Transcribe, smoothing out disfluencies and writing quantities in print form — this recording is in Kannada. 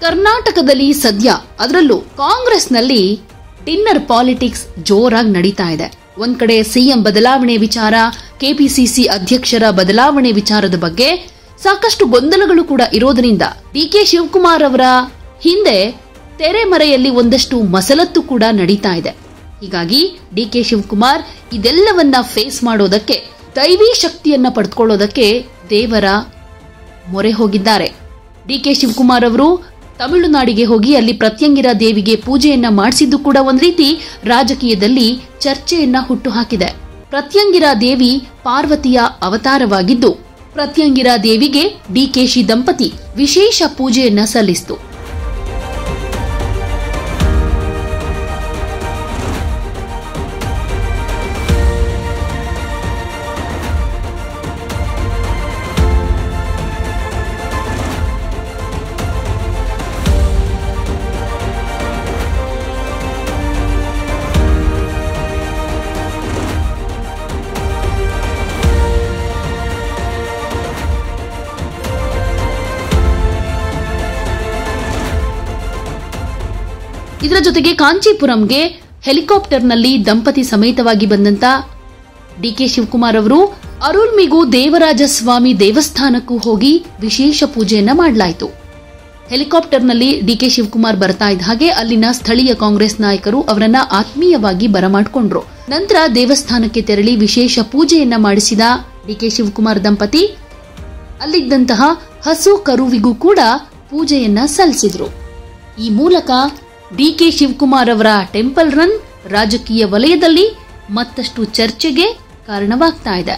ಕರ್ನಾಟಕದಲ್ಲಿ ಸದ್ಯ ಅದರಲ್ಲೂ ಕಾಂಗ್ರೆಸ್ನಲ್ಲಿ ಡಿನ್ನರ್ ಪಾಲಿಟಿಕ್ಸ್ ಜೋರಾಗಿ ನಡೀತಾ ಇದೆ. ಒಂದ್ ಕಡೆ ಸಿಎಂ ಬದಲಾವಣೆ ವಿಚಾರ, ಕೆಪಿಸಿಸಿ ಅಧ್ಯಕ್ಷರ ಬದಲಾವಣೆ ವಿಚಾರದ ಬಗ್ಗೆ ಸಾಕಷ್ಟು ಗೊಂದಲಗಳು ಕೂಡ ಇರೋದ್ರಿಂದ ಡಿಕೆ ಶಿವಕುಮಾರ್ ಅವರ ಹಿಂದೆ ತೆರೆಮರೆಯಲ್ಲಿ ಒಂದಷ್ಟು ಮಸಲತ್ತು ಕೂಡ ನಡೀತಾ ಇದೆ. ಹೀಗಾಗಿ ಡಿಕೆ ಶಿವಕುಮಾರ್ ಇದೆಲ್ಲವನ್ನ ಫೇಸ್ ಮಾಡೋದಕ್ಕೆ, ದೈವಿ ಶಕ್ತಿಯನ್ನ ಪಡೆದುಕೊಳ್ಳೋದಕ್ಕೆ ದೇವರ ಮೊರೆ ಹೋಗಿದ್ದಾರೆ. ಡಿಕೆ ಶಿವಕುಮಾರ್ ಅವರು ತಮಿಳುನಾಡಿಗೆ ಹೋಗಿ ಅಲ್ಲಿ ಪ್ರತ್ಯಂಗಿರಾ ದೇವಿಗೆ ಪೂಜೆಯನ್ನ ಮಾಡಿಸಿದ್ದು ಕೂಡ ಒಂದ್ ರೀತಿ ರಾಜಕೀಯದಲ್ಲಿ ಚರ್ಚೆಯನ್ನ ಹುಟ್ಟುಹಾಕಿದೆ. ಪ್ರತ್ಯಂಗಿರಾ ದೇವಿ ಪಾರ್ವತಿಯ ಅವತಾರವಾಗಿದ್ದು, ಪ್ರತ್ಯಂಗಿರಾ ದೇವಿಗೆ ಡಿಕೆಶಿ ದಂಪತಿ ವಿಶೇಷ ಪೂಜೆಯನ್ನ ಸಲ್ಲಿಸಿತು. ಇದರ ಜೊತೆಗೆ ಕಾಂಚೀಪುರಂಗೆ ಹೆಲಿಕಾಪ್ಟರ್ನಲ್ಲಿ ದಂಪತಿ ಸಮೇತವಾಗಿ ಬಂದಂತ ಡಿಕೆ ಶಿವಕುಮಾರ್ ಅವರು ಅರುಳ್ಮಿಗು ದೇವರಾಜಸ್ವಾಮಿ ದೇವಸ್ಥಾನಕ್ಕೂ ಹೋಗಿ ವಿಶೇಷ ಪೂಜೆಯನ್ನ ಮಾಡಲಾಯಿತು. ಹೆಲಿಕಾಪ್ಟರ್ನಲ್ಲಿ ಡಿಕೆ ಶಿವಕುಮಾರ್ ಬರ್ತಾ ಇದ್ದ ಹಾಗೆ ಅಲ್ಲಿನ ಸ್ಥಳೀಯ ಕಾಂಗ್ರೆಸ್ ನಾಯಕರು ಅವರನ್ನ ಆತ್ಮೀಯವಾಗಿ ಬರಮಾಡಿಕೊಂಡ್ರು. ನಂತರ ದೇವಸ್ಥಾನಕ್ಕೆ ತೆರಳಿ ವಿಶೇಷ ಪೂಜೆಯನ್ನ ಮಾಡಿಸಿದ ಡಿಕೆ ಶಿವಕುಮಾರ್ ದಂಪತಿ ಅಲ್ಲಿದ್ದಂತಹ ಹಸು ಕರುವಿಗೂ ಕೂಡ ಪೂಜೆಯನ್ನ ಸಲ್ಲಿಸಿದ್ರು. ಈ ಮೂಲಕ ಡಿಕೆ ಶಿವಕುಮಾರ್ ಅವರ ಟೆಂಪಲ್ ರನ್ ರಾಜಕೀಯ ವಲಯದಲ್ಲಿ ಮತ್ತಷ್ಟು ಚರ್ಚೆಗೆ ಕಾರಣವಾಗ್ತಾ ಇದೆ.